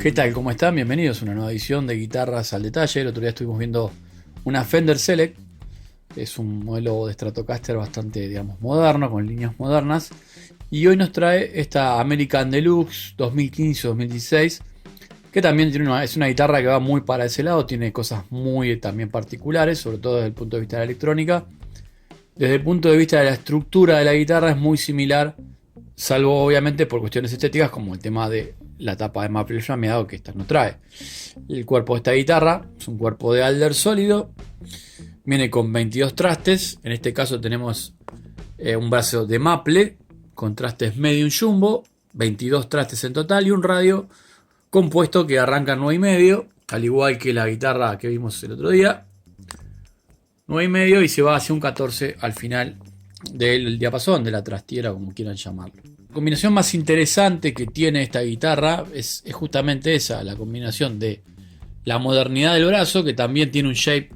¿Qué tal? ¿Cómo están? Bienvenidos a una nueva edición de Guitarras al Detalle. El otro día estuvimos viendo una Fender Select. Es un modelo de Stratocaster bastante, digamos, moderno, con líneas modernas. Y hoy nos trae esta American Deluxe 2015-2016, que también es una guitarra que va muy para ese lado. Tiene cosas muy también particulares, sobre todo desde el punto de vista de la electrónica. Desde el punto de vista de la estructura de la guitarra es muy similar, salvo obviamente por cuestiones estéticas como el tema de la tapa de maple flameado, que esta no trae. El cuerpo de esta guitarra es un cuerpo de alder sólido, viene con 22 trastes. En este caso tenemos un brazo de maple con trastes medium jumbo, 22 trastes en total, y un radio compuesto que arranca en 9,5, al igual que la guitarra que vimos el otro día, 9,5, y se va hacia un 14 al final del diapasón, de la trastiera, como quieran llamarlo. La combinación más interesante que tiene esta guitarra es justamente esa, la combinación de la modernidad del brazo, que también tiene un shape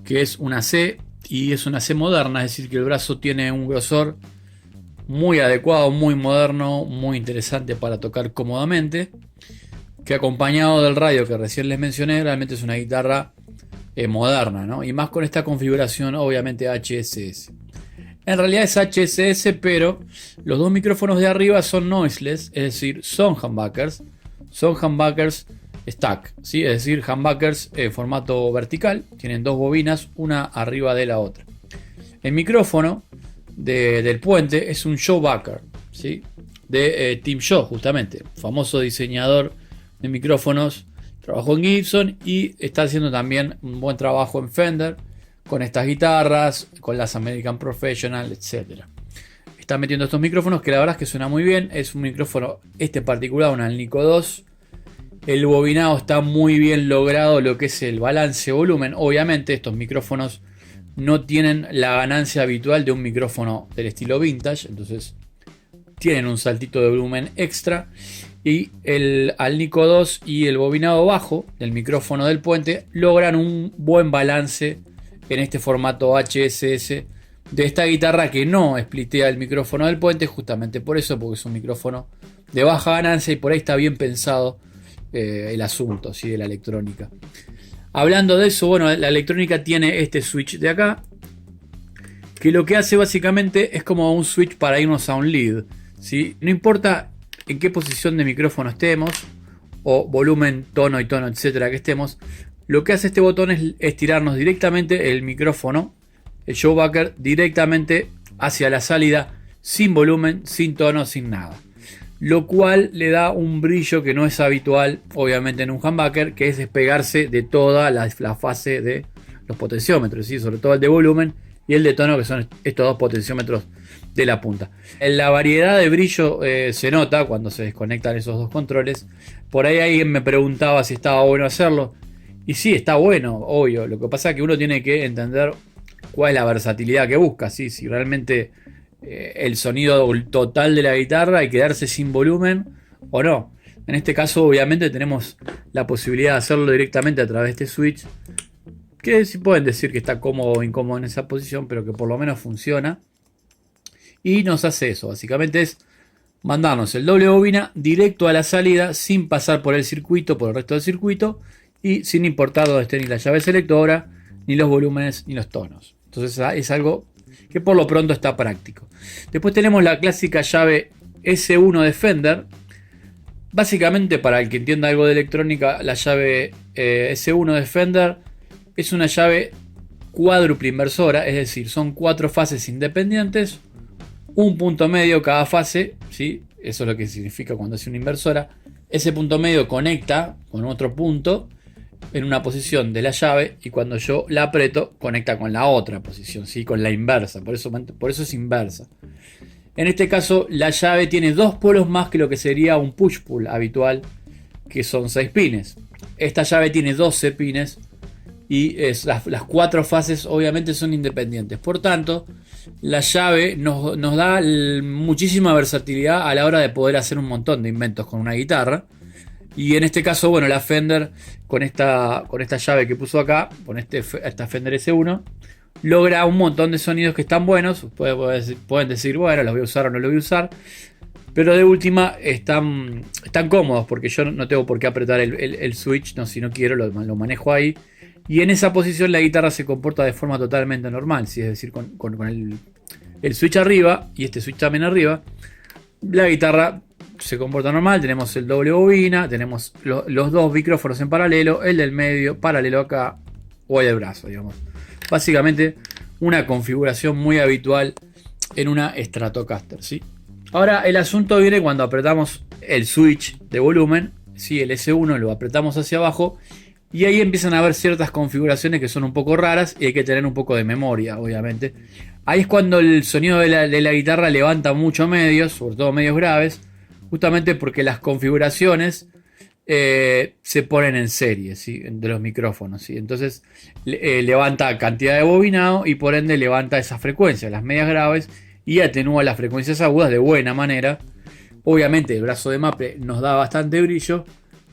que es una C, y es una C moderna, es decir que el brazo tiene un grosor muy adecuado, muy moderno, muy interesante para tocar cómodamente, que acompañado del radio que recién les mencioné, realmente es una guitarra moderna, ¿no? Y más con esta configuración obviamente HSS. En realidad es HSS, pero los dos micrófonos de arriba son noiseless, es decir, son humbuckers stack, ¿sí? Es decir, humbuckers en formato vertical, tienen dos bobinas, una arriba de la otra. El micrófono del puente es un Showbucker, ¿sí? De Tim Shaw, justamente, famoso diseñador de micrófonos. Trabajó en Gibson y está haciendo también un buen trabajo en Fender con estas guitarras, con las American Professional, etc. Está metiendo estos micrófonos que la verdad es que suena muy bien. Es un micrófono, este particular, un Alnico 2. El bobinado está muy bien logrado, lo que es el balance volumen. Obviamente estos micrófonos no tienen la ganancia habitual de un micrófono del estilo vintage, entonces tienen un saltito de volumen extra. Y el Alnico 2 y el bobinado bajo del micrófono del puente logran un buen balance en este formato HSS de esta guitarra, que no splitea el micrófono del puente, justamente por eso, porque es un micrófono de baja ganancia y por ahí está bien pensado el asunto, ¿sí? De la electrónica. Hablando de eso, bueno, la electrónica tiene este switch de acá, que lo que hace básicamente es como un switch para irnos a un lead, ¿sí? No importa en qué posición de micrófono estemos, o volumen, tono y tono, etcétera, que estemos, lo que hace este botón es tirarnos directamente el micrófono, el Showbucker, directamente hacia la salida, sin volumen, sin tono, sin nada. Lo cual le da un brillo que no es habitual, obviamente, en un humbucker, que es despegarse de toda la fase de los potenciómetros, ¿sí? Sobre todo el de volumen y el de tono, que son estos dos potenciómetros de la punta. En la variedad de brillo se nota cuando se desconectan esos dos controles. Por ahí alguien me preguntaba si estaba bueno hacerlo. Y sí, está bueno, obvio. Lo que pasa es que uno tiene que entender cuál es la versatilidad que busca, ¿sí? Si realmente el sonido total de la guitarra y quedarse sin volumen o no. En este caso obviamente tenemos la posibilidad de hacerlo directamente a través de este switch, que sí pueden decir que está cómodo o incómodo en esa posición, pero que por lo menos funciona. Y nos hace eso, básicamente es mandarnos el doble bobina directo a la salida, sin pasar por el circuito, por el resto del circuito, y sin importar dónde esté ni la llave selectora, ni los volúmenes, ni los tonos. Entonces es algo que por lo pronto está práctico. Después tenemos la clásica llave S1 de Fender. Básicamente, para el que entienda algo de electrónica, la llave S1 de Fender es una llave cuádruple inversora, es decir, son 4 fases independientes, un punto medio cada fase, ¿sí? Eso es lo que significa cuando es una inversora. Ese punto medio conecta con otro punto en una posición de la llave, y cuando yo la aprieto conecta con la otra posición, ¿sí? Con la inversa, por eso es inversa. En este caso la llave tiene dos polos más que lo que sería un push-pull habitual, que son 6 pines. Esta llave tiene 12 pines y las 4 fases obviamente son independientes. Por tanto, la llave nos da muchísima versatilidad a la hora de poder hacer un montón de inventos con una guitarra. Y en este caso, bueno, la Fender con esta llave que puso acá, con esta Fender S1, logra un montón de sonidos que están buenos. Pueden decir, bueno, los voy a usar o no los voy a usar. Pero de última están cómodos porque yo no tengo por qué apretar el switch, no, si no quiero lo manejo ahí. Y en esa posición la guitarra se comporta de forma totalmente normal, ¿sí? Es decir, con el switch arriba y este switch también arriba, la guitarra se comporta normal. Tenemos el doble bobina, tenemos los dos micrófonos en paralelo, el del medio paralelo acá o el del brazo, digamos. Básicamente una configuración muy habitual en una Stratocaster, ¿sí? Ahora el asunto viene cuando apretamos el switch de volumen, ¿sí? El S1 lo apretamos hacia abajo y ahí empiezan a haber ciertas configuraciones que son un poco raras y hay que tener un poco de memoria, obviamente. Ahí es cuando el sonido de la guitarra levanta mucho medios, sobre todo medios graves, justamente porque las configuraciones se ponen en serie, ¿sí? De los micrófonos, ¿sí? Entonces levanta cantidad de bobinado y por ende levanta esas frecuencias, las medias graves, y atenúa las frecuencias agudas de buena manera. Obviamente el brazo de maple nos da bastante brillo,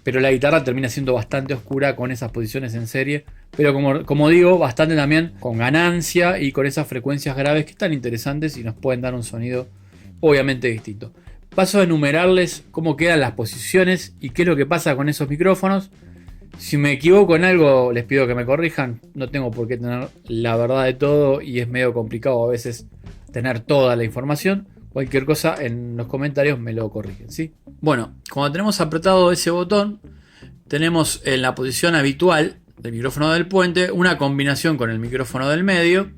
pero la guitarra termina siendo bastante oscura con esas posiciones en serie, pero como digo, bastante también con ganancia y con esas frecuencias graves que están interesantes y nos pueden dar un sonido obviamente distinto. Paso a enumerarles cómo quedan las posiciones y qué es lo que pasa con esos micrófonos. Si me equivoco en algo, les pido que me corrijan. No tengo por qué tener la verdad de todo y es medio complicado a veces tener toda la información. Cualquier cosa en los comentarios me lo corrigen, ¿sí? Bueno, cuando tenemos apretado ese botón, tenemos en la posición habitual del micrófono del puente una combinación con el micrófono del medio,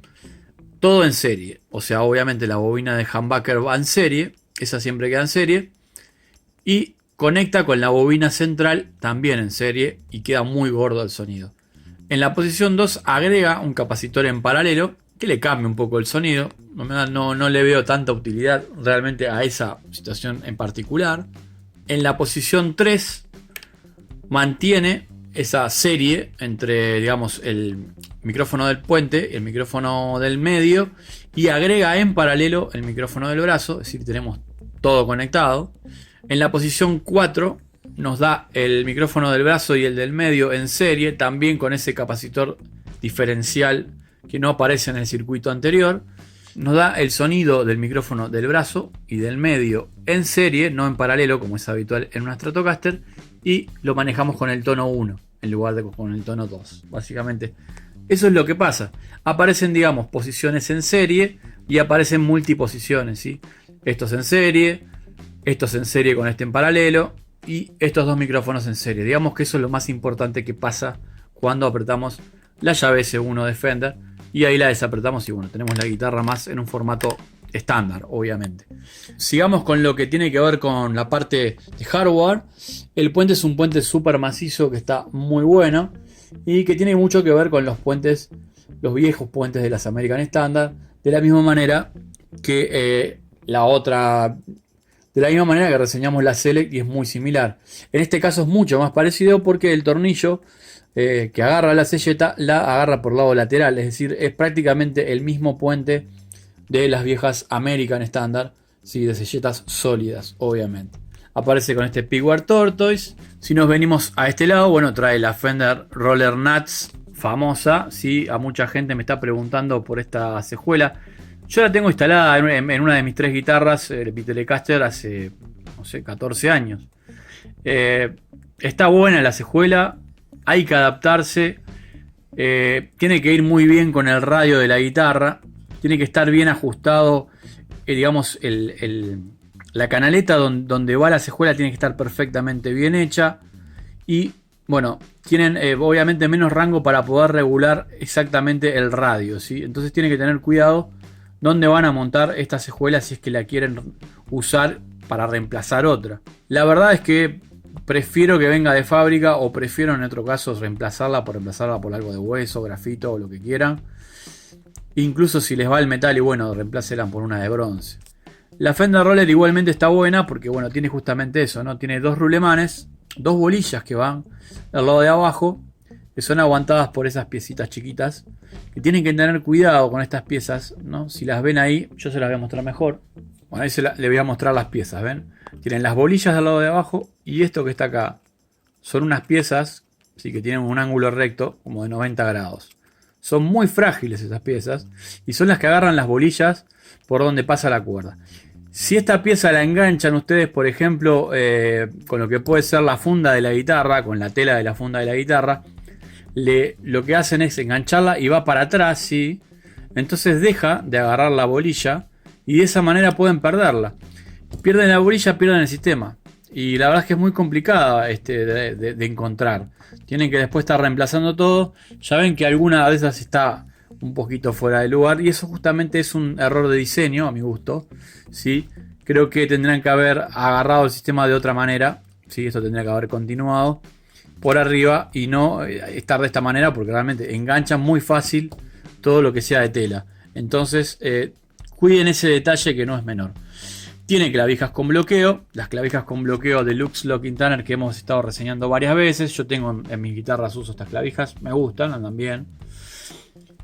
todo en serie. O sea, obviamente la bobina de humbucker va en serie, esa siempre queda en serie, y conecta con la bobina central también en serie y queda muy gordo el sonido. En la posición 2 agrega un capacitor en paralelo que le cambia un poco el sonido. No le veo tanta utilidad realmente a esa situación en particular. En la posición 3 mantiene esa serie entre, digamos, el micrófono del puente y el micrófono del medio y agrega en paralelo el micrófono del brazo, es decir, tenemos todo conectado. En la posición 4 nos da el micrófono del brazo y el del medio en serie, también con ese capacitor diferencial que no aparece en el circuito anterior. Nos da el sonido del micrófono del brazo y del medio en serie, no en paralelo como es habitual en una Stratocaster, y lo manejamos con el tono 1 en lugar de con el tono 2. Básicamente eso es lo que pasa. Aparecen, digamos, posiciones en serie y aparecen multiposiciones, ¿sí? Estos en serie con este en paralelo y estos dos micrófonos en serie. Digamos que eso es lo más importante que pasa cuando apretamos la llave S1 de Fender y ahí la desapretamos y bueno, tenemos la guitarra más en un formato estándar, obviamente. Sigamos con lo que tiene que ver con la parte de hardware. El puente es un puente súper macizo que está muy bueno y que tiene mucho que ver con los puentes, los viejos puentes de las American Standard, de la misma manera que de la misma manera que reseñamos la Select, y es muy similar. En este caso es mucho más parecido porque el tornillo que agarra la selleta la agarra por lado lateral, es decir, es prácticamente el mismo puente de las viejas American Standard, ¿sí? De selletas sólidas, obviamente. Aparece con este Pigware Tortoise. Si nos venimos a este lado, bueno, trae la Fender Roller Nuts famosa, ¿sí? A mucha gente me está preguntando por esta cejuela. Yo la tengo instalada en una de mis 3 guitarras, el Telecaster, hace, no sé, 14 años. Está buena la cejuela, hay que adaptarse. Tiene que ir muy bien con el radio de la guitarra. Tiene que estar bien ajustado, digamos, la canaleta donde va la cejuela tiene que estar perfectamente bien hecha. Y bueno, tienen obviamente menos rango para poder regular exactamente el radio, ¿sí? Entonces tienen que tener cuidado dónde van a montar esta cejuela si es que la quieren usar para reemplazar otra. La verdad es que prefiero que venga de fábrica, o prefiero en otro caso reemplazarla por algo de hueso, grafito o lo que quieran. Incluso si les va el metal y bueno, reemplácenla por una de bronce. La Fender Roller igualmente está buena porque bueno, tiene justamente eso, ¿no? Tiene 2 rulemanes, 2 bolillas que van al lado de abajo, que son aguantadas por esas piecitas chiquitas, que tienen que tener cuidado con estas piezas, ¿no? Si las ven ahí, yo se las voy a mostrar mejor. Bueno, ahí le voy a mostrar las piezas, ¿ven? Tienen las bolillas del lado de abajo y esto que está acá. Son unas piezas, sí, que tienen un ángulo recto como de 90 grados. Son muy frágiles estas piezas y son las que agarran las bolillas por donde pasa la cuerda. Si esta pieza la enganchan ustedes, por ejemplo, con lo que puede ser la funda de la guitarra, con la tela de la funda de la guitarra, lo que hacen es engancharla y va para atrás, ¿sí? Entonces deja de agarrar la bolilla y de esa manera pueden perderla. Pierden la bolilla, pierden el sistema. Y la verdad es que es muy complicada de encontrar. Tienen que después estar reemplazando todo. Ya ven que alguna de esas está un poquito fuera de lugar. Y eso justamente es un error de diseño, a mi gusto. ¿Sí? Creo que tendrían que haber agarrado el sistema de otra manera. ¿Sí? Esto tendría que haber continuado por arriba y no estar de esta manera, porque realmente enganchan muy fácil todo lo que sea de tela. Entonces cuiden ese detalle que no es menor. Tiene clavijas con bloqueo, las clavijas con bloqueo de Lux Locking Tanner que hemos estado reseñando varias veces. Yo tengo en mis guitarras, uso estas clavijas, me gustan, andan bien.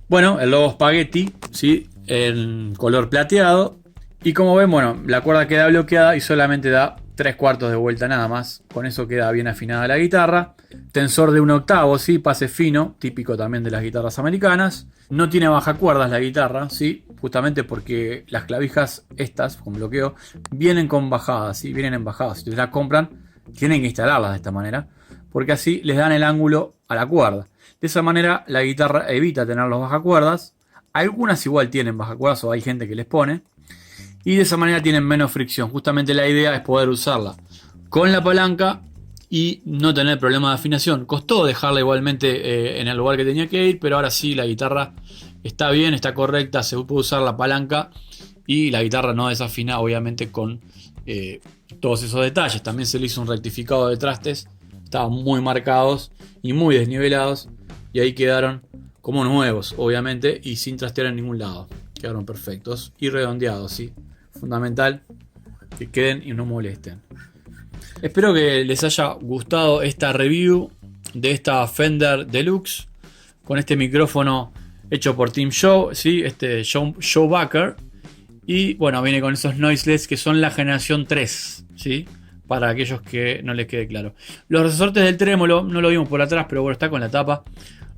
Bueno, el logo Spaghetti, ¿sí? En color plateado. Y como ven, bueno, la cuerda queda bloqueada y solamente da 3/4 de vuelta nada más. Con eso queda bien afinada la guitarra. Tensor de 1/8, ¿sí? Pase fino, típico también de las guitarras americanas. No tiene bajacuerdas la guitarra, ¿sí? Justamente porque las clavijas estas con bloqueo vienen con bajadas, ¿sí? Vienen en bajadas. Si ustedes las compran, tienen que instalarlas de esta manera, porque así les dan el ángulo a la cuerda. De esa manera la guitarra evita tener los bajacuerdas. Algunas igual tienen bajacuerdas o hay gente que les pone. Y de esa manera tienen menos fricción. Justamente la idea es poder usarla con la palanca y no tener problema de afinación. Costó dejarla igualmente en el lugar que tenía que ir, pero ahora sí la guitarra está bien, está correcta, se puede usar la palanca y la guitarra no desafina, obviamente, con todos esos detalles. También se le hizo un rectificado de trastes, estaban muy marcados y muy desnivelados y ahí quedaron como nuevos, obviamente, y sin trastear en ningún lado. Quedaron perfectos y redondeados, ¿sí? Fundamental que queden y no molesten. Espero que les haya gustado esta review de esta Fender Deluxe con este micrófono hecho por Team Show, ¿sí? Este Showbacker. Y bueno, viene con esos noiseless que son la generación 3, ¿sí? Para aquellos que no les quede claro. Los resortes del trémolo, no lo vimos por atrás, pero bueno, está con la tapa.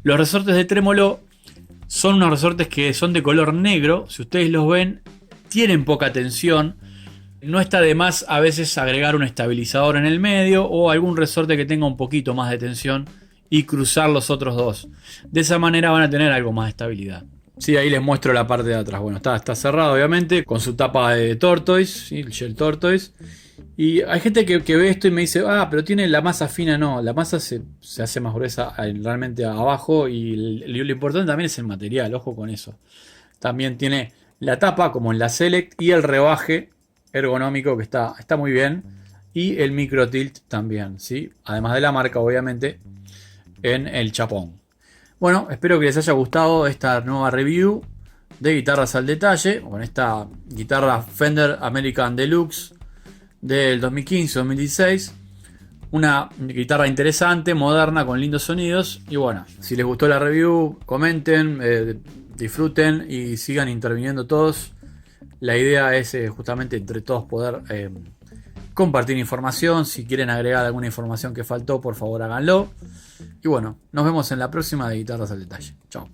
Los resortes de trémolo son unos resortes que son de color negro. Si ustedes los ven, tienen poca tensión. No está de más a veces agregar un estabilizador en el medio o algún resorte que tenga un poquito más de tensión y cruzar los otros dos. De esa manera van a tener algo más de estabilidad. Sí, ahí les muestro la parte de atrás. Bueno, está cerrado obviamente con su tapa de tortoise, ¿sí? El Shell Tortoise. Y hay gente que ve esto y me dice, pero tiene la masa fina. No, la masa se hace más gruesa realmente abajo y lo importante también es el material, ojo con eso. También tiene la tapa como en la Select y el rebaje ergonómico que está muy bien. Y el micro tilt también, ¿sí? Además de la marca, obviamente, en el chapón. Bueno, espero que les haya gustado esta nueva review de guitarras al detalle. Con esta guitarra Fender American Deluxe del 2015-2016. Una guitarra interesante, moderna, con lindos sonidos. Y bueno, si les gustó la review, comenten, disfruten y sigan interviniendo todos. La idea es justamente entre todos poder compartir información. Si quieren agregar alguna información que faltó, por favor háganlo. Y bueno, nos vemos en la próxima de Guitarras al Detalle. Chao.